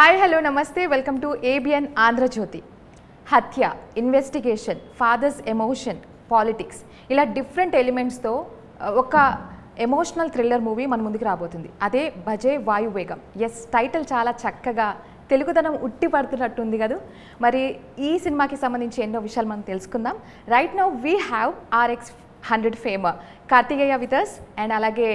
Hi hello నమస్తే welcome to ABN Andhra Jyothi. హత్య, investigation, fathers emotion, politics ఇలా డిఫరెంట్ ఎలిమెంట్స్తో ఒక ఎమోషనల్ థ్రిల్లర్ మూవీ మన ముందుకు రాబోతుంది. అదే బజే వాయువేగం. ఎస్, టైటిల్ చాలా చక్కగా తెలుగుదనం ఉట్టి పడుతున్నట్టుంది కదా. మరి ఈ సినిమాకి సంబంధించి ఎన్నో విషయాలు మనం తెలుసుకుందాం. Right now we have RX100 famer Kartikeya with us and అలాగే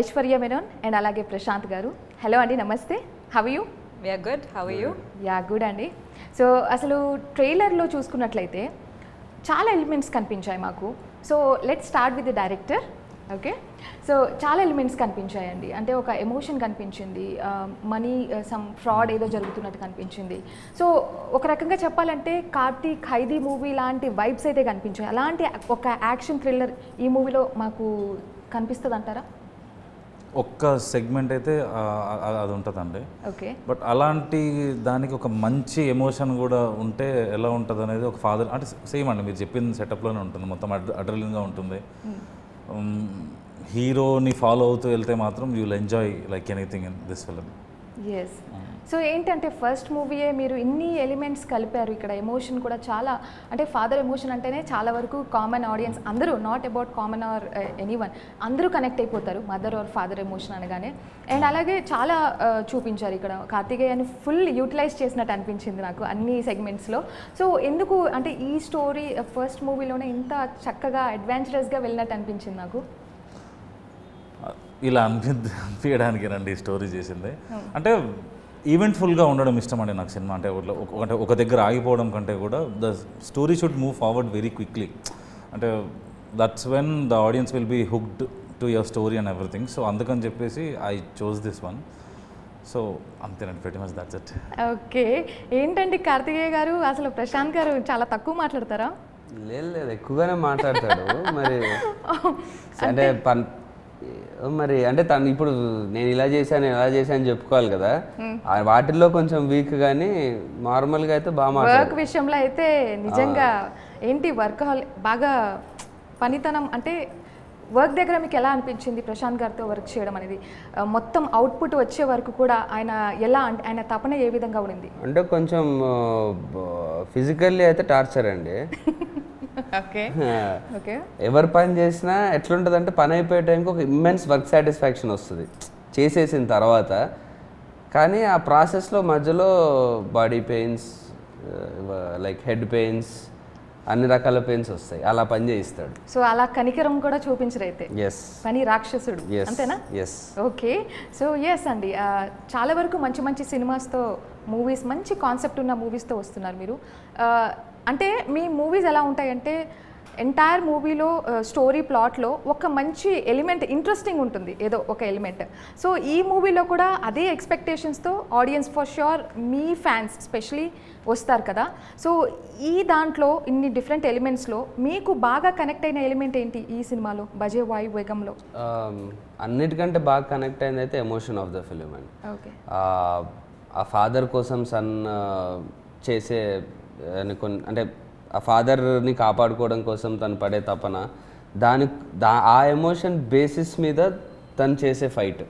ఐశ్వర్య మేనన్ అండ్ అలాగే ప్రశాంత్ గారు. హలో అండి, నమస్తే. How are you? We are good. How are you? Yeah, good అండి. సో అసలు ట్రైలర్లో చూసుకున్నట్లయితే చాలా ఎలిమెంట్స్ కనిపించాయి మాకు. So let's start with the director. Okay, so చాలా ఎలిమెంట్స్ కనిపించాయండి. అంటే ఒక ఎమోషన్ కనిపించింది, మనీ సమ్ ఫ్రాడ్ ఏదో జరుగుతున్నట్టు కనిపించింది. సో ఒక రకంగా చెప్పాలంటే కార్తీక్ ఖైదీ మూవీ లాంటి వైబ్స్ అయితే కనిపించాయి. అలాంటి ఒక యాక్షన్ థ్రిల్లర్ ఈ మూవీలో మాకు కనిపిస్తుంది అంటారా? ఒక్క సెగ్మెంట్ అయితే అది ఉంటుందండి. ఓకే, బట్ అలాంటి దానికి ఒక మంచి ఎమోషన్ కూడా ఉంటే ఎలా ఉంటుంది అనేది ఒక ఫాదర్ అంటే సేమ్ అండి, మీరు చెప్పిన సెటప్లోనే ఉంటుంది. మొత్తం అడ్రలిన్గా ఉంటుంది. హీరోని ఫాలో అవుతూ వెళ్తే మాత్రం you will enjoy like anything in this film. Yes. So ఏంటంటే ఫస్ట్ మూవీయే మీరు ఇన్ని ఎలిమెంట్స్ కలిపారు. ఇక్కడ ఎమోషన్ కూడా చాలా, అంటే ఫాదర్ ఎమోషన్ అంటేనే చాలా వరకు కామన్ ఆడియన్స్ అందరూ, not about common are anyone, అందరూ కనెక్ట్ అయిపోతారు మదర్ ఆర్ ఫాదర్ ఎమోషన్ అనగానే. అండ్ అలాగే చాలా చూపించారు ఇక్కడ. కార్తికేయని ఫుల్ యూటిలైజ్ చేసినట్టు అనిపించింది నాకు అన్ని సెగ్మెంట్స్లో. సో ఎందుకు అంటే ఈ స్టోరీ ఫస్ట్ మూవీలోనే ఇంత చక్కగా అడ్వెంచరస్గా వెళ్ళినట్టు అనిపించింది నాకు. ఇలా అనిపించడానికేనండి ఈ స్టోరీ చేసింది. అంటే ఈవెంట్ఫుల్గా ఉండడం ఇష్టం అండి నాకు సినిమా. అంటే ఒక దగ్గర ఆగిపోవడం కంటే కూడా the story should move forward very quickly. అంటే that's when the audience will be hooked to your story and everything. So అందుకని చెప్పేసి I chose this one. So అంతేనండి, very much that's it. Okay, ఏంటంటే కార్తికేయ గారు అసలు ప్రశాంత్ గారు చాలా తక్కువ మాట్లాడతారా? లేదు, ఎక్కువగానే మాట్లాడతాడు. మరి అంటే మరి అంటే తను ఇప్పుడు నేను ఇలా చేశాను చెప్పుకోవాలి కదా. వాటిల్లో కొంచెం వీక్ కానీ నార్మల్గా అయితే బాగా మాట్లాడు. వర్క్ విషయంలో అయితే నిజంగా ఏంటి వర్క్ బాగా పనితనం. అంటే వర్క్ దగ్గర మీకు ఎలా అనిపించింది ప్రశాంత్ గారితో వర్క్ చేయడం అనేది? మొత్తం అవుట్పుట్ వచ్చే వరకు కూడా ఆయన ఎలా, ఆయన తపన ఏ విధంగా ఉండింది? అంటే కొంచెం ఫిజికల్లీ అయితే టార్చర్ అండి. Okay, okay. ఎవరు పని చేసినా ఎట్లుంటుంది అంటే పని అయిపోయే టైంకి ఒక ఇమ్మెన్స్ వర్క్ సాటిస్ఫాక్షన్ వస్తుంది చేసేసిన తర్వాత. కానీ ఆ ప్రాసెస్లో మధ్యలో body pains, like head pains, అన్ని రకాల పెయిన్స్ వస్తాయి. అలా పని చేయిస్తాడు. సో అలా కనికరం కూడా చూపించరు అయితే. ఎస్, పని రాక్షసుడు అంతేనా? ఎస్. ఓకే, సో ఎస్ అండి, చాలా వరకు మంచి మంచి సినిమాస్తో మూవీస్, మంచి కాన్సెప్ట్ ఉన్న మూవీస్తో వస్తున్నారు మీరు. అంటే మీ మూవీస్ ఎలా ఉంటాయంటే ఎంటైర్ మూవీలో స్టోరీ ప్లాట్లో ఒక మంచి ఎలిమెంట్ ఇంట్రెస్టింగ్ ఉంటుంది, ఏదో ఒక ఎలిమెంట్. సో ఈ మూవీలో కూడా అదే ఎక్స్పెక్టేషన్స్తో ఆడియన్స్ ఫర్ ష్యూర్ మీ ఫ్యాన్స్ స్పెషలీ వస్తారు కదా. సో ఈ దాంట్లో ఇన్ని డిఫరెంట్ ఎలిమెంట్స్లో మీకు బాగా కనెక్ట్ అయిన ఎలిమెంట్ ఏంటి ఈ సినిమాలో బజే వాయువేగంలో? అన్నిటికంటే బాగా కనెక్ట్ అయింది అయితే ఎమోషన్ ఆఫ్ ద ఫిలిం అండి. ఓకే, ఆ ఫాదర్ కోసం సన్ చేసే అంటే ఆ ఫాదర్ని కాపాడుకోవడం కోసం తను పడే తపన, ఆ ఎమోషన్ బేసిస్ మీద తను చేసే ఫైట్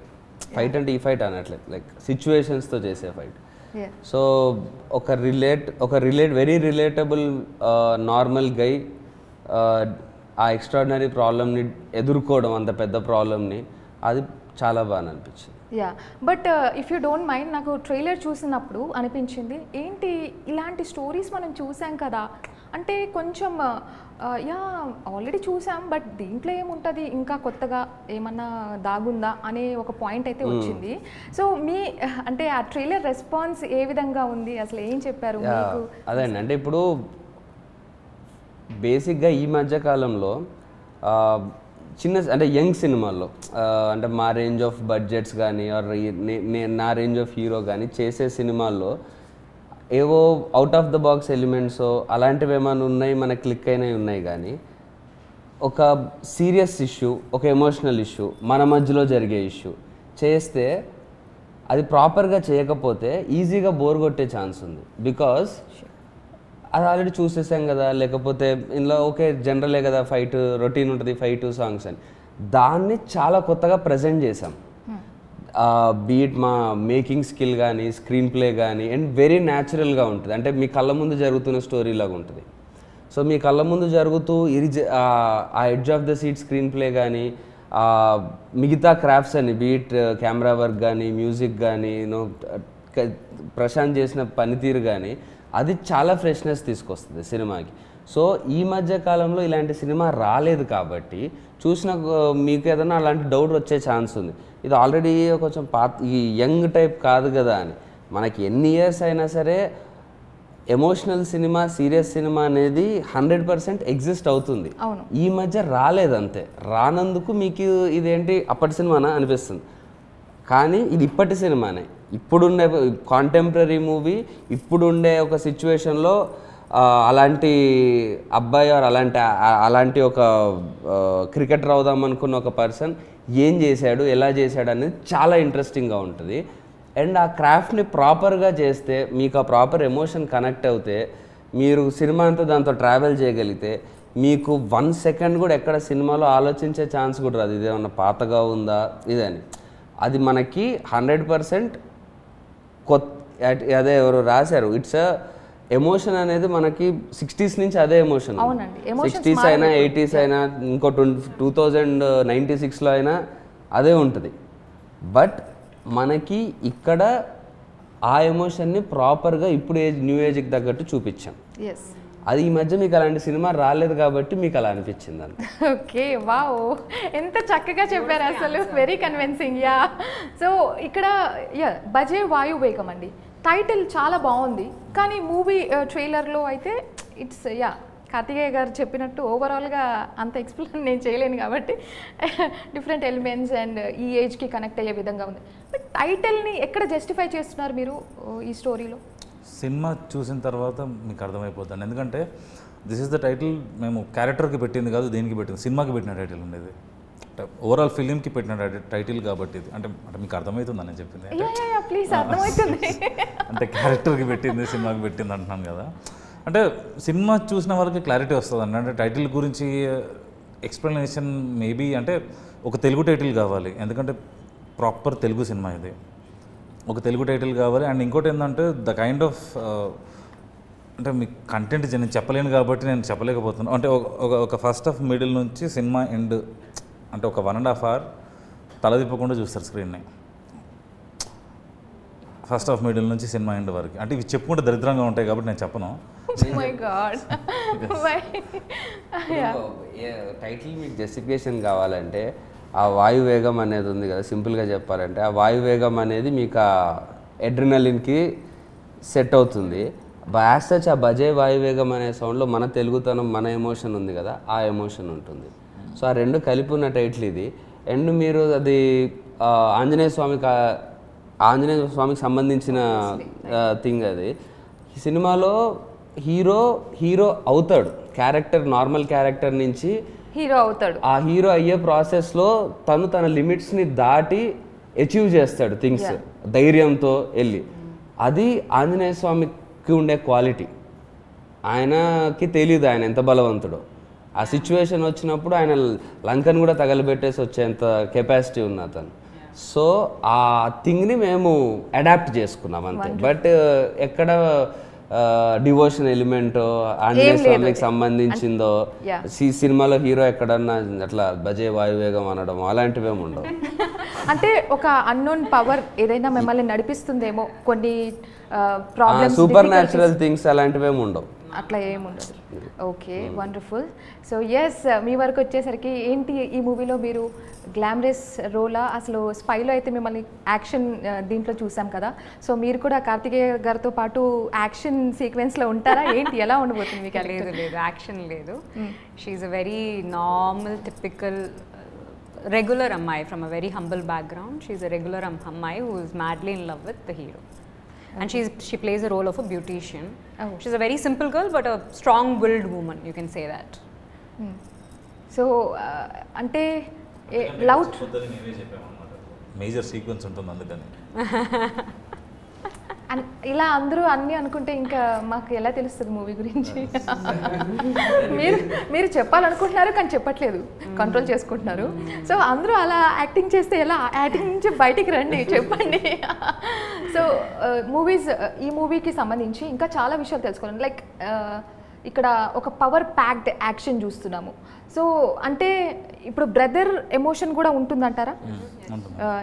అంటే ఈ ఫైట్ అనట్లేదు, లైక్ సిచ్యువేషన్స్తో చేసే fight. So very relatable normal guy ఆ ఎక్స్ట్రాడినరీ ప్రాబ్లమ్ని ఎదుర్కోవడం, అంత పెద్ద ప్రాబ్లమ్ని, అది చాలా బాగా అనిపించింది. Yeah, but if you don't mind, నాకు ట్రైలర్ చూసినప్పుడు అనిపించింది ఏంటి ఇలాంటి స్టోరీస్ మనం చూసాం కదా, అంటే కొంచెం యా ఆల్రెడీ చూసాం బట్ దీంట్లో ఏముంటుంది ఇంకా కొత్తగా ఏమన్నా దాగుందా అనే ఒక పాయింట్ అయితే వచ్చింది. సో మీ అంటే ఆ ట్రైలర్ రెస్పాన్స్ ఏ విధంగా ఉంది, అసలు ఏం చెప్పారు మీకు? అదేండి, అంటే ఇప్పుడు బేసిక్గా ఈ మధ్యకాలంలో అంటే యంగ్ సినిమాల్లో అంటే మా రేంజ్ ఆఫ్ బడ్జెట్స్ కానీ ఆర్ నా రేంజ్ ఆఫ్ హీరో కానీ చేసే సినిమాల్లో ఏవో out of the box elements అలాంటివి ఏమైనా ఉన్నాయి, మనకు క్లిక్ అయినవి ఉన్నాయి. కానీ ఒక సీరియస్ ఇష్యూ, ఒక ఎమోషనల్ ఇష్యూ, మన మధ్యలో జరిగే ఇష్యూ చేస్తే అది ప్రాపర్గా చేయకపోతే ఈజీగా బోర్ కొట్టే ఛాన్స్ ఉంది. బికాజ్ అది ఆల్రెడీ చూసేసాం కదా, లేకపోతే ఇందులో ఓకే జనరలే కదా, ఫైట్ రొటీన్ ఉంటుంది, ఫైట్ సాంగ్స్ అని. దాన్ని చాలా కొత్తగా ప్రజెంట్ చేసాం. బీట్ మా మేకింగ్ స్కిల్ కానీ స్క్రీన్ ప్లే కానీ అండ్ వెరీ న్యాచురల్గా ఉంటుంది. అంటే మీ కళ్ళ ముందు జరుగుతున్న స్టోరీ లాగా ఉంటుంది. సో మీ కళ్ళ ముందు జరుగుతూ ఆ edge of the seat screen play కానీ మిగతా క్రాఫ్ట్స్ అని బీట్ కెమెరా వర్క్ కానీ మ్యూజిక్ కానీ ప్రశాంత్ చేసిన పనితీరు కానీ అది చాలా ఫ్రెష్నెస్ తీసుకొస్తుంది సినిమాకి. సో ఈ మధ్య కాలంలో ఇలాంటి సినిమా రాలేదు కాబట్టి చూసిన మీకు ఏదైనా అలాంటి డౌట్ వచ్చే ఛాన్స్ ఉంది, ఇది ఆల్రెడీ కొంచెం ఈ యంగ్ టైప్ కాదు కదా అని. మనకి ఎన్ని ఇయర్స్ అయినా సరే ఎమోషనల్ సినిమా సీరియస్ సినిమా అనేది 100% ఎగ్జిస్ట్ అవుతుంది. ఈ మధ్య రాలేదంతే. రానందుకు మీకు ఇదేంటి అప్పటి సినిమానా అనిపిస్తుంది, కానీ ఇది ఇప్పటి సినిమానే. ఇప్పుడుండే కాంటెంపరీ మూవీ, ఇప్పుడుండే ఒక సిచ్యువేషన్లో అలాంటి అబ్బాయి అలాంటి ఒక క్రికెటర్ అవుదాం అనుకున్న ఒక పర్సన్ ఏం చేశాడు, ఎలా చేశాడు అనేది చాలా ఇంట్రెస్టింగ్గా ఉంటుంది. అండ్ ఆ క్రాఫ్ట్ని ప్రాపర్గా చేస్తే మీకు ఆ ప్రాపర్ ఎమోషన్ కనెక్ట్ అవుతే మీరు సినిమా అంతా దాంతో ట్రావెల్ చేయగలిగితే మీకు 1 సెకండ్ కూడా ఎక్కడ సినిమాలో ఆలోచించే ఛాన్స్ కూడా రాదు ఇదేమన్నా పాతగా ఉందా ఇదని. అది మనకి 100% అదే ఎవరు రాశారు, ఇట్స్ ఎమోషన్ అనేది మనకి 60s నుంచి అదే ఎమోషన్. 60s అయినా 80s అయినా ఇంకో 2096లో అయినా అదే ఉంటుంది. బట్ మనకి ఇక్కడ ఆ ఎమోషన్ని ప్రాపర్గా ఇప్పుడు న్యూ ఏజ్కి తగ్గట్టు చూపించాం. అది ఈ మధ్య మీకు అలాంటి సినిమా రాలేదు కాబట్టి మీకు అలా అనిపించింది అంత. ఓకే, వావ్, ఎంత చక్కగా చెప్పారు అసలు, వెరీ కన్విన్సింగ్. యా, సో ఇక్కడ బజే వాయు వేగం అండి టైటిల్ చాలా బాగుంది, కానీ మూవీ ట్రైలర్లో అయితే ఇట్స్ కార్తికేయ గారు చెప్పినట్టు ఓవరాల్గా అంత ఎక్స్ప్లెయిన్ నేను చేయలేను కాబట్టి డిఫరెంట్ ఎలిమెంట్స్ అండ్ ఈ ఏజ్కి కనెక్ట్ అయ్యే విధంగా ఉంది. బట్ టైటిల్ని ఎక్కడ జస్టిఫై చేస్తున్నారు మీరు ఈ స్టోరీలో? సినిమా చూసిన తర్వాత మీకు అర్థమైపోతుంది. ఎందుకంటే దిస్ ఈస్ ద టైటిల్ మేము క్యారెక్టర్కి పెట్టింది కాదు, దేనికి పెట్టింది, సినిమాకి పెట్టిన టైటిల్ ఉండేది, ఓవరాల్ ఫిలింకి పెట్టిన టైటిల్ కాబట్టి ఇది. అంటే మీకు అర్థమవుతుందని నేను చెప్పింది, ప్లీజ్ అర్థమవుతుంది. అంటే క్యారెక్టర్కి పెట్టింది సినిమాకి పెట్టింది అంటున్నాను కదా. అంటే సినిమా చూసిన వాళ్ళకి క్లారిటీ వస్తుందండి. అంటే టైటిల్ గురించి ఎక్స్ప్లెనేషన్ మేబీ అంటే ఒక తెలుగు టైటిల్ కావాలి, ఎందుకంటే ప్రాపర్ తెలుగు సినిమా ఇది, ఒక తెలుగు టైటిల్ కావాలి. అండ్ ఇంకోటి ఏంటంటే ద కైండ్ ఆఫ్ అంటే మీకు కంటెంట్ నేను చెప్పలేను కాబట్టి నేను చెప్పలేకపోతున్నాను. అంటే ఒక ఫస్ట్ హాఫ్ మిడిల్ నుంచి సినిమా ఎండ్ అంటే ఒక 1.5 hour తలదిప్పకుండా చూస్తారు స్క్రీన్ని, ఫస్ట్ హాఫ్ మిడిల్ నుంచి సినిమా ఎండ్ వరకు. అంటే ఇవి చెప్పుకుంటే దరిద్రంగా ఉంటాయి కాబట్టి నేను చెప్పను. టైటిల్ మీకు జస్టిఫికేషన్ కావాలంటే ఆ వాయువేగం అనేది ఉంది కదా, సింపుల్గా చెప్పాలంటే ఆ వాయువేగం అనేది మీకు ఆ ఎడ్రినలిన్కి సెట్ అవుతుంది. యాజ్ సచ్ ఆ బజే వాయువేగం అనే సౌండ్లో మన తెలుగుతనం మన ఎమోషన్ ఉంది కదా, ఆ ఎమోషన్ ఉంటుంది. సో ఆ రెండు కలిపి ఉన్న టైటిల్ ఇది. అండ్ మీరు అది ఆంజనేయ స్వామికి సంబంధించిన థింగ్. అది సినిమాలో హీరో అవుతాడు, క్యారెక్టర్ నార్మల్ క్యారెక్టర్ నుంచి హీరో అవుతాడు. ఆ హీరో అయ్యే ప్రాసెస్లో తన లిమిట్స్ని దాటి అచీవ్ చేస్తాడు థింగ్స్ ధైర్యంతో వెళ్ళి. అది ఆంజనేయ స్వామికి ఉండే క్వాలిటీ. ఆయనకి తెలియదు ఆయన ఎంత బలవంతుడో. ఆ సిచ్యువేషన్ వచ్చినప్పుడు ఆయన లంకను కూడా తగలబెట్టేసి వచ్చేంత కెపాసిటీ ఉంది అతను. సో ఆ థింగ్ని మేము అడాప్ట్ చేసుకున్నాం అంతే. బట్ ఎక్కడ డివోషన్ ఎలిమెంటో ఆంజనేయ స్వామికి సంబంధించిందో సినిమాలో హీరో ఎక్కడన్నా అట్లా బజే వాయువేగం అనడం అలాంటివి ఏమి ఉండవు. అంటే ఒక అన్నోన్ పవర్ ఏదైనా మిమ్మల్ని నడిపిస్తుందేమో, కొన్ని ప్రాబ్లమ్స్, సూపర్ న్యాచురల్ థింగ్స్ అలాంటివి ఏమి ఉండవు, అట్లా ఏముండదు. Okay, wonderful. సో ఎస్, మీ వరకు వచ్చేసరికి ఏంటి ఈ మూవీలో మీరు గ్లామరస్ రోలా, అసలు స్పైలో అయితే మిమ్మల్ని యాక్షన్ దీంట్లో చూసాం కదా, సో మీరు కూడా కార్తికేయ గారితో పాటు యాక్షన్ సీక్వెన్స్లో ఉంటారా ఏంటి, ఎలా ఉండబోతుంది మీకు? లేదు, యాక్షన్ లేదు. She's a very normal typical regular Ammai from a very humble background. She's a regular Ammai who is madly in love with the hero. Okay. And she plays the role of a beautician. Oh. She's a very simple girl but a strong-willed woman, you can say that. So ante loud major sequence ఉంటుంది అందుకని. ఇలా అందరూ అన్నీ అనుకుంటే ఇంకా మాకు ఎలా తెలుస్తుంది మూవీ గురించి? మీరు చెప్పాలనుకుంటున్నారు కానీ చెప్పట్లేదు, కంట్రోల్ చేసుకుంటున్నారు. సో అందరూ అలా యాక్టింగ్ చేస్తే ఎలా? యాక్టింగ్ నుంచి బయటికి రండి, చెప్పండి. సో ఈ మూవీకి సంబంధించి ఇంకా చాలా విషయాలు తెలుసుకోవాలి. లైక్ ఇక్కడ ఒక పవర్ ప్యాక్డ్ యాక్షన్ చూస్తున్నాము. సో అంటే ఇప్పుడు బ్రదర్ ఎమోషన్ కూడా ఉంటుందంటారా?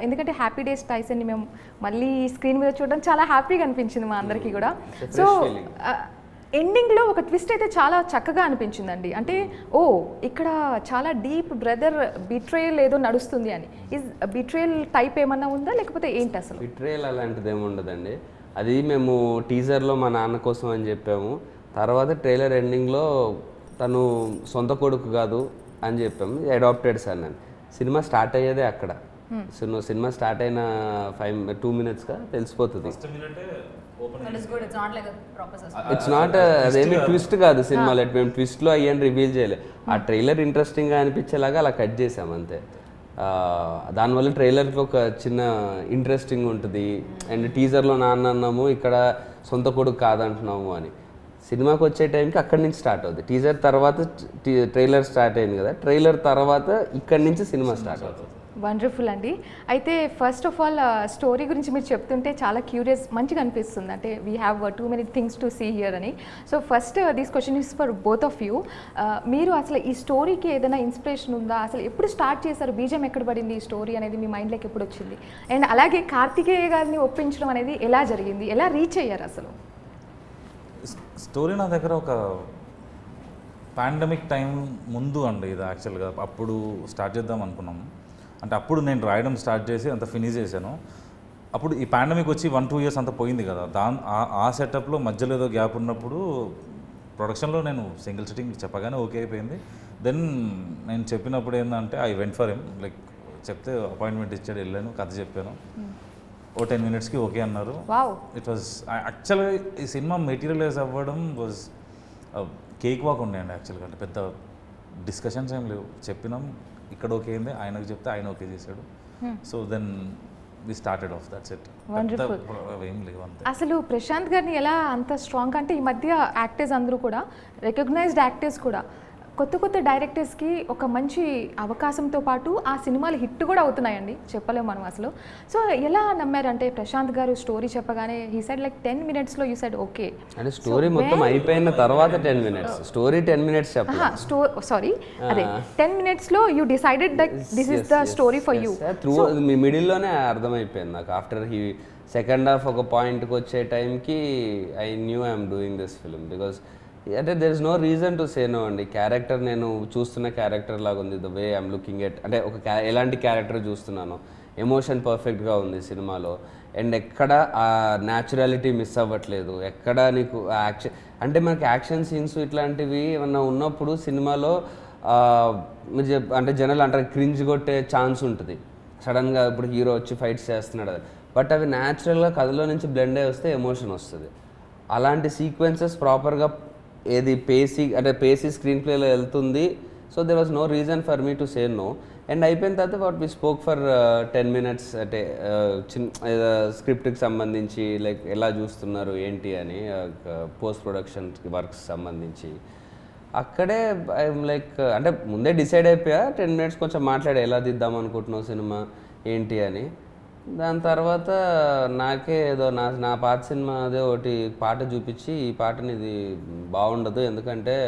ఎందుకంటే హ్యాపీ డేస్ టైసన్ని మేము మళ్ళీ స్క్రీన్ మీద చూడడం చాలా హ్యాపీగా అనిపించింది మా అందరికీ కూడా. సో ఎండింగ్లో ఒక ట్విస్ట్ అయితే చాలా చక్కగా అనిపించిందండి. అంటే ఇక్కడ చాలా డీప్ బ్రదర్ బిట్రేయల్ ఏదో నడుస్తుంది అని. ఈజ్ బిట్రేయల్ టైప్ ఏమన్నా ఉందా లేకపోతే ఏంటి అసలు? బిట్రేయల్ అలాంటిది ఏమి ఉండదండి. అది మేము టీజర్లో మా నాన్న కోసం అని చెప్పాము. తర్వాత ట్రైలర్ ఎండింగ్లో తను సొంత కొడుకు కాదు అని చెప్పాము, అడాప్టెడ్ సన్ అని. సినిమా స్టార్ట్ అయ్యేదే అక్కడ. సినిమా స్టార్ట్ అయిన 2 minutesగా తెలిసిపోతుంది. ఇట్స్ నాట్ అదేమి ట్విస్ట్ కాదు సినిమాలో. మేము ట్విస్ట్లో అయ్యని రివీల్ చేయలేదు. ఆ ట్రైలర్ ఇంట్రెస్టింగ్గా అనిపించేలాగా అలా కట్ చేసాం అంతే. దానివల్ల ట్రైలర్కి ఒక చిన్న ఇంట్రెస్టింగ్ ఉంటుంది. అండ్ టీజర్లో నాన్న అన్నాము, ఇక్కడ సొంత కొడుకు కాదంటున్నాము అని. సినిమాకి వచ్చే టైంకి అక్కడి నుంచి స్టార్ట్ అవుతుంది. టీజర్ తర్వాత ట్రైలర్ స్టార్ట్ అయింది కదా, ట్రైలర్ తర్వాత ఇక్కడి నుంచి సినిమా స్టార్ట్ అవుతుంది. వండర్ఫుల్ అండి. అయితే ఫస్ట్ ఆఫ్ ఆల్ స్టోరీ గురించి మీరు చెప్తుంటే చాలా క్యూరియస్, మంచిగా అనిపిస్తుంది. అంటే we have too many things to see here అని. So first this question is for both of you. మీరు అసలు ఈ స్టోరీకి ఏదైనా ఇన్స్పిరేషన్ ఉందా? అసలు ఎప్పుడు స్టార్ట్ చేశారు? బీజం ఎక్కడ పడింది ఈ స్టోరీ అనేది మీ మైండ్లోకి ఎప్పుడు వచ్చింది? అండ్ అలాగే కార్తికేయ గారిని ఒప్పించడం అనేది ఎలా జరిగింది? ఎలా రీచ్ అయ్యారు అసలు? స్టోరీ నా దగ్గర ఒక పాండమిక్ టైం ముందు అండి ఇది యాక్చువల్గా. అప్పుడు స్టార్ట్ చేద్దాం అనుకున్నాము. అంటే అప్పుడు నేను రాయడం స్టార్ట్ చేసి అంత ఫినిష్ చేశాను. అప్పుడు ఈ పాండమిక్ వచ్చి 1-2 years అంతా పోయింది కదా. ఆ సెటప్లో మధ్యలో ఏదో గ్యాప్ ఉన్నప్పుడు ప్రొడక్షన్లో నేను సింగిల్ సిట్టింగ్ చెప్పగానే ఓకే అయిపోయింది. దెన్ నేను చెప్పినప్పుడు ఏంటంటే I went for him. Like చెప్తే అపాయింట్మెంట్ ఇచ్చాడు, వెళ్ళాను, కథ చెప్పాను. 10 minutesకి ఓకే అన్నారు. ఇట్ వాజ్ యాక్చువల్గా ఈ సినిమా మెటీరియలైజ్ అవ్వడం వాజ్ కేక్ వాక్ ఉండేయండి యాక్చువల్గా. అంటే పెద్ద డిస్కషన్స్ ఏం లేవు. చెప్పినాం, ఇక్కడ ఓకే అయింది, ఆయనకు చెప్తే ఆయన ఓకే చేశాడు. So then we started off that's it. ఏం లేవు అంతే. అసలు ప్రశాంత్ గారిని ఎలా అంత స్ట్రాంగ్ అంటే ఈ మధ్య యాక్టర్స్ అందరూ కూడా రికగ్నైజ్డ్ యాక్టర్స్ కూడా కొత్త డైరెక్టర్స్కి ఒక మంచి అవకాశంతో పాటు ఆ సినిమాలు హిట్ కూడా అవుతున్నాయండి, చెప్పలేము మనం అసలు. సో ఎలా నమ్మారంటే ప్రశాంత్ గారు స్టోరీ చెప్పగానే హీ సెడ్ లైక్ 10 minutesలో యూ సెడ్ ఓకే అంటే స్టోరీ మొత్తం అయిపోయిన తర్వాత 10 minutes స్టోరీ 10 minutes చెప్పాలి. సారీ అదే 10 minutesలో you decided that this is the story for you. Through me మిడిల్లోనే అర్థమైపోయింది నాకు. ఆఫ్టర్ హీ సెకండ్ హాఫ్ ఒక పాయింట్కి వచ్చే టైంకి I knew I'm doing this film because అంటే there is no reason to say no అండి. క్యారెక్టర్ నేను చూస్తున్న క్యారెక్టర్ లాగా ఉంది. The way I'm looking at అంటే ఎలాంటి క్యారెక్టర్ చూస్తున్నాను. ఎమోషన్ పర్ఫెక్ట్గా ఉంది సినిమాలో. అండ్ ఎక్కడ ఆ న్యాచురాలిటీ మిస్ అవ్వట్లేదు. ఎక్కడ నీకు యాక్షన్ అంటే మనకి యాక్షన్ సీన్స్ ఇట్లాంటివి ఏమన్నా ఉన్నప్పుడు సినిమాలో మీరు అంటే జనాలు అంటారు క్రింజ్ కొట్టే ఛాన్స్ ఉంటుంది సడన్గా. ఇప్పుడు హీరో వచ్చి ఫైట్స్ చేస్తున్నాడు, బట్ అవి న్యాచురల్గా కథలో నుంచి బ్లెండ్ అయ్యి వస్తే ఎమోషన్ వస్తుంది. అలాంటి సీక్వెన్సెస్ ప్రాపర్గా ఏది పేసీ స్క్రీన్ ప్లేలో వెళ్తుంది. So there was no reason for me to say no. And అయిపోయిన తర్వాత what we spoke for 10 minutes అంటే స్క్రిప్ట్కి సంబంధించి లైక్ ఎలా చూస్తున్నారు ఏంటి అని, పోస్ట్ ప్రొడక్షన్ వర్క్స్ సంబంధించి అక్కడే ఐఎమ్ లైక్ అంటే ముందే డిసైడ్ అయిపోయా 10 minutes కొంచెం మాట్లాడే ఎలా దిద్దాం అనుకుంటున్నావు సినిమా ఏంటి అని. దాని తర్వాత నాకే ఏదో నా పాత సినిమా అదే ఒకటి పాట చూపించి ఈ పాటని ఇది బాగుండదు ఎందుకంటే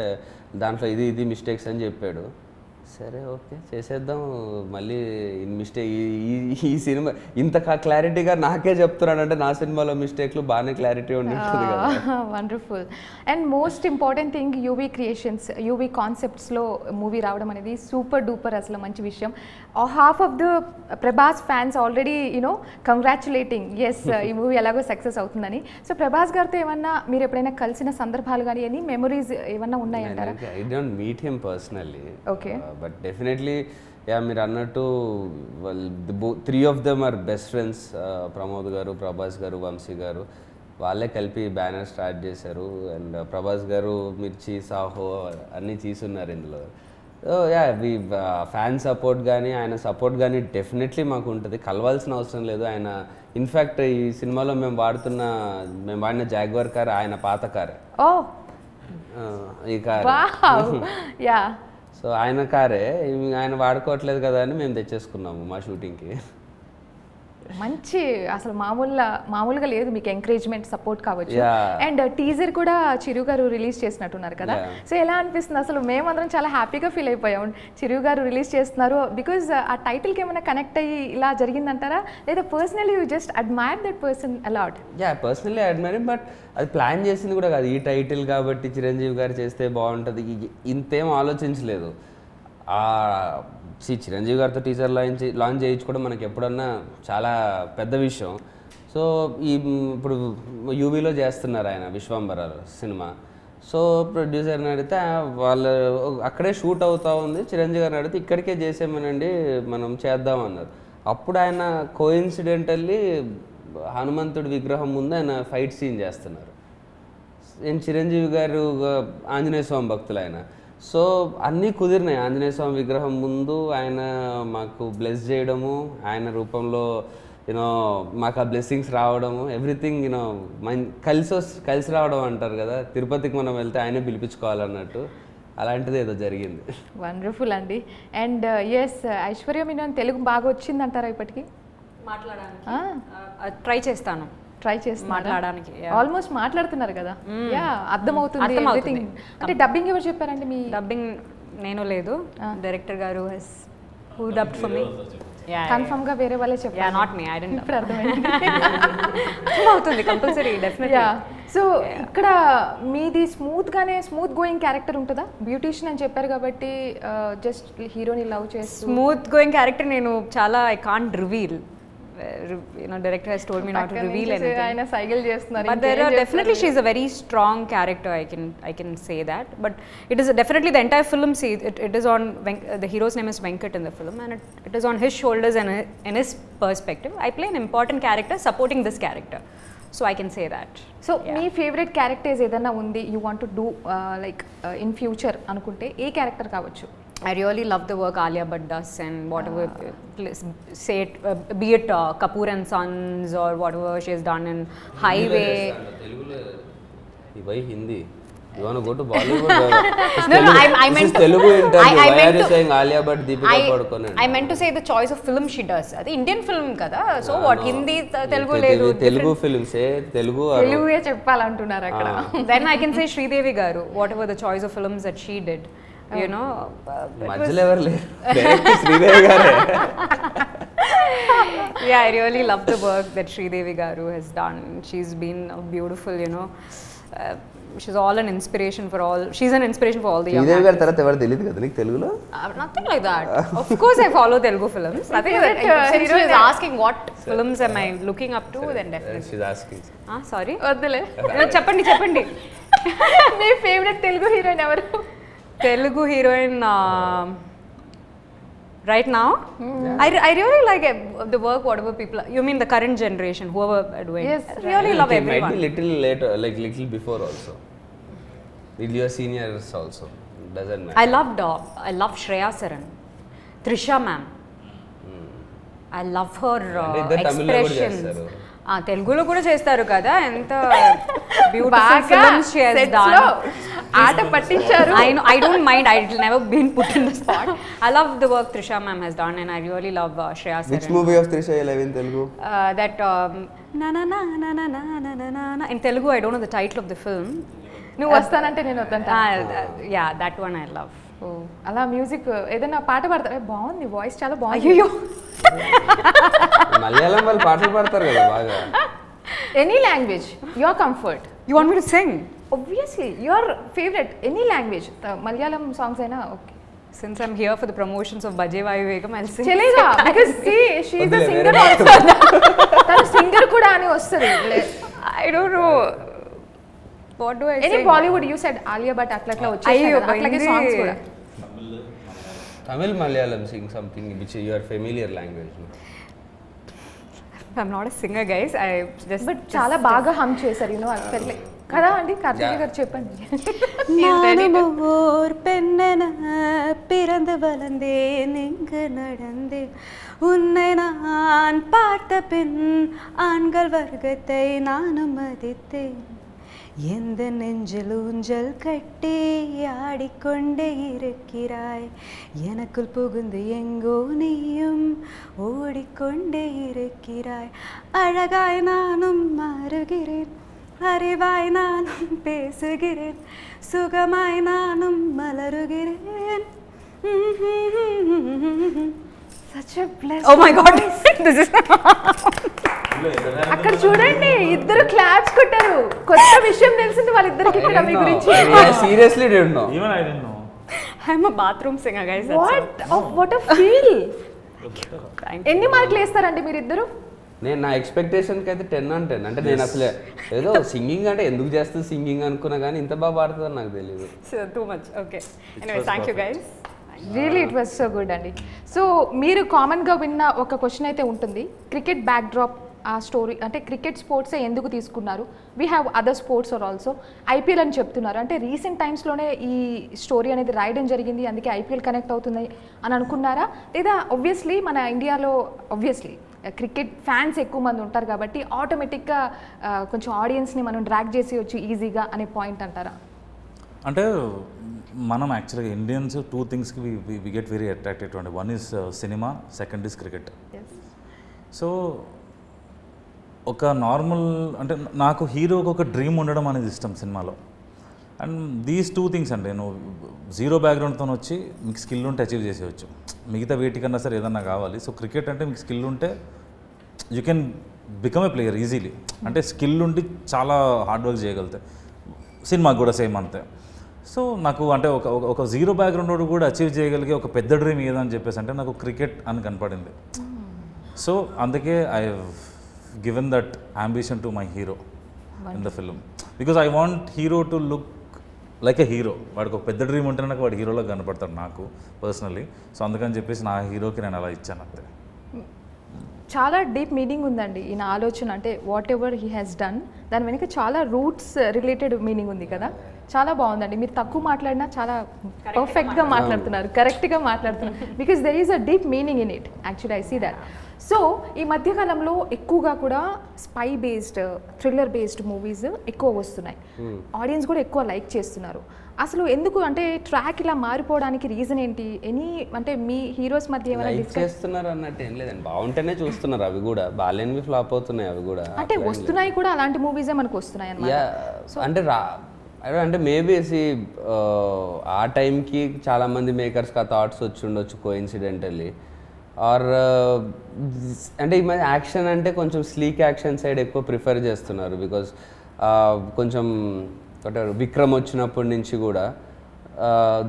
దాంట్లో ఇది మిస్టేక్స్ అని చెప్పాడు. సరే ఓకే చేసేద్దాం మళ్ళీ మిస్టేక్ ఈ సినిమా ఇంత క్లారిటీగా నాకే చెప్తున్నాడంటే నా సినిమాలో మిస్టేక్లు బాగానే క్లారిటీ ఉంటుంది కదా. Wonderful. And most important thing UV creations, UV కాన్సెప్ట్స్లో మూవీ రావడం అనేది సూపర్ డూపర్ అసలు మంచి విషయం. Half of the Prabhas fans already congratulating as ఈ మూవీ ఎలాగో సక్సెస్ అవుతుందని. సో ప్రభాస్ గారితో ఏమన్నా మీరు ఎప్పుడైనా కలిసిన సందర్భాలు కానీ ఎనీ మెమరీస్ ఏమన్నా ఉన్నాయంటారా? I don't meet him personally. Okay but definitely మీరు అన్నట్టు 3 of them are best friends. Pramod గారు, ప్రభాస్ గారు, వంశీ గారు వాళ్ళే కలిపి బ్యానర్ స్టార్ట్ చేశారు. అండ్ ప్రభాస్ గారు మిర్చి, సాహో అన్నీ తీసున్నారు ఇందులో. యా ఫ్యాన్ సపోర్ట్ కానీ ఆయన సపోర్ట్ కానీ డెఫినెట్లీ మాకు ఉంటుంది, కలవాల్సిన అవసరం లేదు. ఆయన ఇన్ఫ్యాక్ట్ ఈ సినిమాలో మేము వాడిన జాగ్వార్ కార్ ఆయన పాత కారే. ఓ ఈ కార్ యా, సో ఆయన కారే, ఆయన వాడుకోవట్లేదు కదా అని మేము తెచ్చేసుకున్నాము మా షూటింగ్కి. మంచి అసలు మామూలుగా లేదు మీకు ఎంకరేజ్మెంట్ సపోర్ట్ కావచ్చు. అండ్ టీజర్ కూడా చిరు గారు రిలీజ్ చేసినట్టున్నారు కదా, సో ఎలా అనిపిస్తుంది అసలు? మేమందరం చాలా హ్యాపీగా ఫీల్ అయిపోయాం చిరు గారు రిలీజ్ చేస్తున్నారు, బికాజ్ ఆ టైటిల్కి ఏమైనా కనెక్ట్ అయ్యి ఇలా జరిగిందంటారా, లేదా personally you just admire that person a lot? Yeah, personally admire, but అది ప్లాన్ చేసింది కూడా కాదు. ఈ టైటిల్ కాబట్టి చిరంజీవి గారు చేస్తే బాగుంటుంది ఇంతేం ఆలోచించలేదు. చిరంజీవి గారితో టీజర్ లాంచ్ చేయించుకోవడం మనకి ఎప్పుడన్నా చాలా పెద్ద విషయం. సో ఇప్పుడు యూవీలో చేస్తున్నారు ఆయన విశ్వంబరాలు సినిమా. సో ప్రొడ్యూసర్ని అడిగితే వాళ్ళు అక్కడే షూట్ అవుతూ ఉంది, చిరంజీవి గారిని అడిగితే ఇక్కడికే చేసేమనండి మనం చేద్దామన్నారు. అప్పుడు ఆయన కోఇన్సిడెంటల్లీ హనుమంతుడి విగ్రహం ముందు ఆయన ఫైట్ సీన్ చేస్తున్నారు. నేను చిరంజీవి గారు ఆంజనేయ స్వామి భక్తులు ఆయన. సో అన్నీ కుదిరినాయి. ఆంజనేయ స్వామి విగ్రహం ముందు ఆయన మాకు బ్లెస్ చేయడము, ఆయన రూపంలో మాకు ఆ బ్లెస్సింగ్స్ రావడము, ఎవ్రీథింగ్ కలిసి రావడం అంటారు కదా, తిరుపతికి మనం వెళ్తే ఆయనే పిలిపించుకోవాలన్నట్టు అలాంటిది ఏదో జరిగింది. వండర్ఫుల్ అండి. అండ్ ఎస్, ఐశ్వర్య మీనన్ తెలుగు బాగా వచ్చిందంటారా ఇప్పటికి? మాట్లాడడానికి ట్రై చేస్తాను, మాట్లాడడానికి ఆల్మోస్ట్ మాట్లాడుతున్నారు కదా, యా అర్థమవుతుంది ఎవ్రీథింగ్. అంటే డబ్బింగ్ ఎవరు చెప్పారండి? మీ డబ్బింగ్ నేను లేదు, డైరెక్టర్ గారు has who dubbed for me. Confirm గా వేరే వాళ్ళే చెప్పారు, నాట్ మీ. I don't. ఇప్పుడు అర్థమైంది, అవుతుంది కంపల్సరీ డెఫినెట్లీ. సో ఇక్కడ మీది స్మూత్ గోయింగ్ క్యారెక్టర్ ఉంటుందా? బ్యూటిషియన్ అని చెప్పారు కాబట్టి జస్ట్ హీరోని లవ్ చేస్తూ స్మూత్ గోయింగ్ క్యారెక్టర్ నేను చాలా I can't reveal. Director has told me not to reveal anything. But there are definitely, she is a very strong character. I can say that. But it is definitely the entire film. See, it is on the hero's name is Venkat in the film, and it is on his shoulders and in his perspective. I play an important character supporting this character, so I can say that. So, my favorite characters ఏదైనా ఉంది you want to do like in future అనుకుంటే ఏ character కావచ్చు? I really love the work Alia Bhatt does, and whatever, say it, be it Kapoor and Sons or whatever she has done in Highway. Why Hindi? You want to go to Bollywood? No, I meant Telugu interview. Why are you saying Alia Bhatt, Deepika Padukone? I meant to say the choice of film she does. The Indian film kada. So what? Hindi, Telugu ledu. Telugu films Telugu ఏ చెప్పాలంటున్నారు అక్కడ. Then I can say Sridevi garu, whatever the choice of films that she did. You know, మధ్యలో ఎవరు లేరు, శ్రీదేవి గారే. Yeah, I really love the work that Sridevi garu has done. She's been beautiful, she's all an inspiration for all. She's an inspiration for all the young. Sridevi గారి తర్వాత ఎవరు తెలియదు కదా నీకు తెలుగులో? Nothing like that. Of course I follow Telugu films. Nothing like that. Since she is asking what films am I looking up to, then definitely. She's asking. Sorry. వద్దులే, చెప్పండి. మీ favourite Telugu heroine ఎవరు? Telugu heroine right now? I really like the work, whatever people. You mean the current generation, whoever are doing? Yes, really love it everyone. Might be little later, like little before also. With your seniors also, doesn't matter. I love Shreya Saran, Trisha ma'am. I love her expressions. తెలుగులో కూడా చేస్తారు కదా, ఎంత beautiful films she has done. ఆట పట్టించారు. I don't mind. I'll never been put in the spot. I love the work Trisha ma'am has done, and I really love Shreya Saran. Which movie of Trisha you love in Telugu? That na na na na na na na na. In Telugu I don't know the title of the film. నువ్వు వస్తానంటే నేను వద్దంటా. Yeah, that one I love. అలా music ఏదైనా పాట పాడతారా? బాగుంది, voice చాలా బాగుంది. అయ్యో, మలయాళం వాళ్ళు పాటలు పాడతారు కదా బాగా. Any language your comfort. You want me to sing? Obviously, your favorite any language. Malayalam songs aina okay. Since I'm here for the promotions of Bajje Vayuvegam, I'll sing. Chalega, because see, she is a singer also. Tanu singer kuda ani vastadi. I don't know. What do I say? Any Bollywood, you said Alia Bhatt atlatla vachesadu. Atlage songs kuda. Tamil, Malayalam, sing something which is your familiar language. I'm not a singer, guys. I just. But chala baga hum chesaru, I felt like. కదా అండి కార్తిక గారు చెప్పండి. நானும் ஓர் பெண்ணென பிறந்து வளர்ந்தேன் இங்கு நடந்தேன் உன்னை நான் பார்த்த பின் ஆண்கள் வர்க்கத்தை நானும் மதித்தேன் எந்த நெஞ்சில் ஊஞ்சல் கட்டி ஆடிக்கொண்டே இருக்கிறாய் எனக்குள் புகுந்து எங்கோ நீயும் ஓடிக்கொண்டே இருக்கிறாய் அழகாய் நானும் மாறுகிறேன் அறிவாய் நானும் பேசுகிறேன் சுகமாய் நானும் மலருகிறேன். Such a blessed. Oh my God, this is అక్కడ చూడండి ఇద్దరు క్లాప్స్ కొట్టారు. కొత్త విషయం తెలిసింది వాళ్ళిద్దరికి కూడా మీ గురించి. Seriously don't know. Even I don't know. I'm a bathroom singer, guys. What a feel. Thank ఎన్ని మార్కులు వేస్తారండి మీరిద్దరు? నేను నా ఎక్స్పెక్టేషన్కి అయితే 10 on 10. అంటే నేను అసలు ఏదో సింగింగ్ అంటే ఎందుకు చేస్తుంది సింగింగ్ అనుకున్నా కానీ ఇంత బాగా పాడుతుందని నాకు తెలియదు. So too much. Okay. Anyway, thank you guys. Really it was so good అండి. సో మీరు కామన్గా విన్న ఒక క్వశ్చన్ అయితే ఉంటుంది, క్రికెట్ బ్యాక్ డ్రాప్ ఆ స్టోరీ అంటే క్రికెట్ స్పోర్ట్సే ఎందుకు తీసుకున్నారు, we have other sports are also, IPL అని చెప్తున్నారు. అంటే రీసెంట్ టైమ్స్లోనే ఈ స్టోరీ అనేది రాయడం జరిగింది, అందుకే ఐపీఎల్ కనెక్ట్ అవుతుంది అని అనుకున్నారా, లేదా ఆబ్వియస్లీ మన ఇండియాలో ఆబ్వియస్లీ క్రికెట్ ఫ్యాన్స్ ఎక్కువ మంది ఉంటారు కాబట్టి ఆటోమేటిక్గా కొంచెం ఆడియన్స్ని మనం డ్రాగ్ చేసేయచ్చు ఈజీగా అనే పాయింట్ అంటారా? అంటే మనం యాక్చువల్గా ఇండియన్స్ 2 థింగ్స్కి వి గెట్ వెరీ అట్రాక్టెడ్ అండి. One is cinema, second is cricket. So ఒక నార్మల్ అంటే నాకు హీరోకి ఒక డ్రీమ్ ఉండడం అనేది ఇష్టం సినిమాలో. అండ్ దీస్ 2 థింగ్స్ అండి, నువ్వు జీరో బ్యాక్గ్రౌండ్తో వచ్చి మీకు స్కిల్ ఉంటే అచీవ్ చేసేయచ్చు, మిగతా వేటికన్నా సరే ఏదన్నా కావాలి. సో క్రికెట్ అంటే మీకు స్కిల్ ఉంటే you can become a player easily. అంటే స్కిల్ ఉండి చాలా హార్డ్ వర్క్ చేయగలుగుతాయి. సినిమాకి కూడా సేమ్ అంతే. సో నాకు అంటే ఒక జీరో బ్యాక్గ్రౌండ్ కూడా అచీవ్ చేయగలిగే ఒక పెద్ద డ్రీమ్ ఏదని చెప్పేసి అంటే నాకు క్రికెట్ అని కనపడింది. సో అందుకే I given that ambition to my hero in the film, because I want hero to look like a hero. వాడికి ఒక పెద్ద డ్రీమ్ ఉంటేనే నాకు వాడు హీరోలో కనపడతాడు నాకు పర్సనలీ. సో అందుకని చెప్పేసి నా హీరోకి నేను అలా ఇచ్చాను అంతే. చాలా డీప్ మీనింగ్ ఉందండి ఈయన ఆలోచన. అంటే what ever he has done దాని వెనుక చాలా రూట్స్ రిలేటెడ్ మీనింగ్ ఉంది కదా. చాలా బాగుందండి. మీరు తక్కువ మాట్లాడినా చాలా పర్ఫెక్ట్గా మాట్లాడుతున్నారు, కరెక్ట్గా మాట్లాడుతున్నారు, because there is a deep meaning in it. Actually I see that. So ఈ మధ్యకాలంలో ఎక్కువగా కూడా spy based, thriller based movies ఎక్కువ వస్తున్నాయి, ఆడియన్స్ కూడా ఎక్కువ లైక్ చేస్తున్నారు. అసలు ఎందుకు అంటే ట్రాక్ ఇలా మారిపోవడానికి రీజన్ ఏంటి? ఎనీ అంటే మీ హీరోస్ మధ్య ఏమైనా చేస్తున్నారు అన్నట్టు ఏం లేదండి, బాగుంటేనే చూస్తున్నారు. అవి కూడా బాలేనివి ఫ్లాప్ అవుతున్నాయి. అవి కూడా అంటే వస్తున్నాయి కూడా, అలాంటి మూవీసే మనకు వస్తున్నాయి అన్నమాట. అంటే అంటే మేబీ ఆ టైంకి చాలామంది మేకర్స్కి ఆ థాట్స్ వచ్చి ఉండొచ్చు కోఇన్సిడెంటల్లీ. ఆర్ అంటే ఈ మధ్య యాక్షన్ అంటే కొంచెం స్లీక్ యాక్షన్ సైడ్ ఎక్కువ ప్రిఫర్ చేస్తున్నారు. బికాజ్ కొంచెం విక్రమ్ వచ్చినప్పటి నుంచి కూడా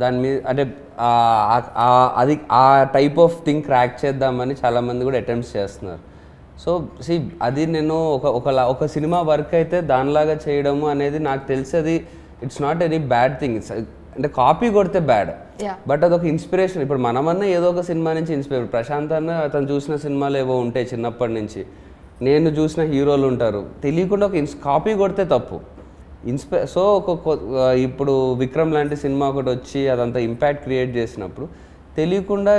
దాని మీద అంటే అది ఆ టైప్ ఆఫ్ థింగ్ క్రాక్ చేద్దామని చాలామంది కూడా అటెంప్ట్స్ చేస్తున్నారు. సో అది నేను ఒక సినిమా వర్క్ అయితే దానిలాగా చేయడము అనేది నాకు తెలిసి అది it's not any bad thing. It's అంటే కాపీ కొడితే బ్యాడ్, బట్ అదొక ఇన్స్పిరేషన్. ఇప్పుడు మనమన్నా ఏదో ఒక సినిమా నుంచి ఇన్స్పైర్, ప్రశాంత్ అన్న అతను చూసిన సినిమాలు ఏవో ఉంటాయి చిన్నప్పటి నుంచి, నేను చూసిన హీరోలు ఉంటారు, తెలియకుండా ఒక కాపీ కొడితే తప్పు. సో ఇప్పుడు విక్రమ్ లాంటి సినిమా ఒకటి వచ్చి అదంతా ఇంపాక్ట్ క్రియేట్ చేసినప్పుడు తెలియకుండా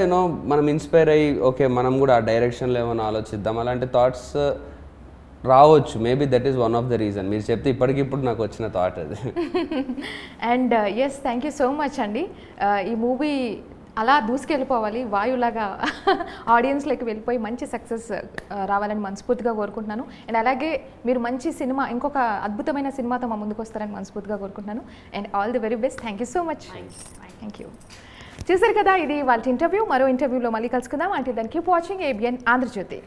మనం ఇన్స్పైర్ అయ్యి ఓకే మనం కూడా ఆ డైరెక్షన్లో ఏమైనా ఆలోచిద్దాం, అలాంటి థాట్స్ రావచ్చు. Maybe that is one of the reason. మీరు చెప్తే ఇప్పటికిప్పుడు నాకు వచ్చిన థాట్ అది. And yes, thank you so much అండి. ఈ మూవీ అలా దూసుకెళ్ళిపోవాలి, వాయులాగా ఆడియన్స్లోకి వెళ్ళిపోయి మంచి సక్సెస్ రావాలని మనస్ఫూర్తిగా కోరుకుంటున్నాను. అండ్ అలాగే మీరు మంచి సినిమా, ఇంకొక అద్భుతమైన సినిమాతో మా ముందుకు వస్తారని మనస్ఫూర్తిగా కోరుకుంటున్నాను. And all the very best. Thank you so much. Thank you. చూసారు కదా, ఇది వాళ్ళ ఇంటర్వ్యూ. మరో ఇంటర్వ్యూలో మళ్ళీ కలుసుకుందాం. అంటే దాన్ని కీప్ వాచింగ్ ABN ఆంధ్రజ్యోతి.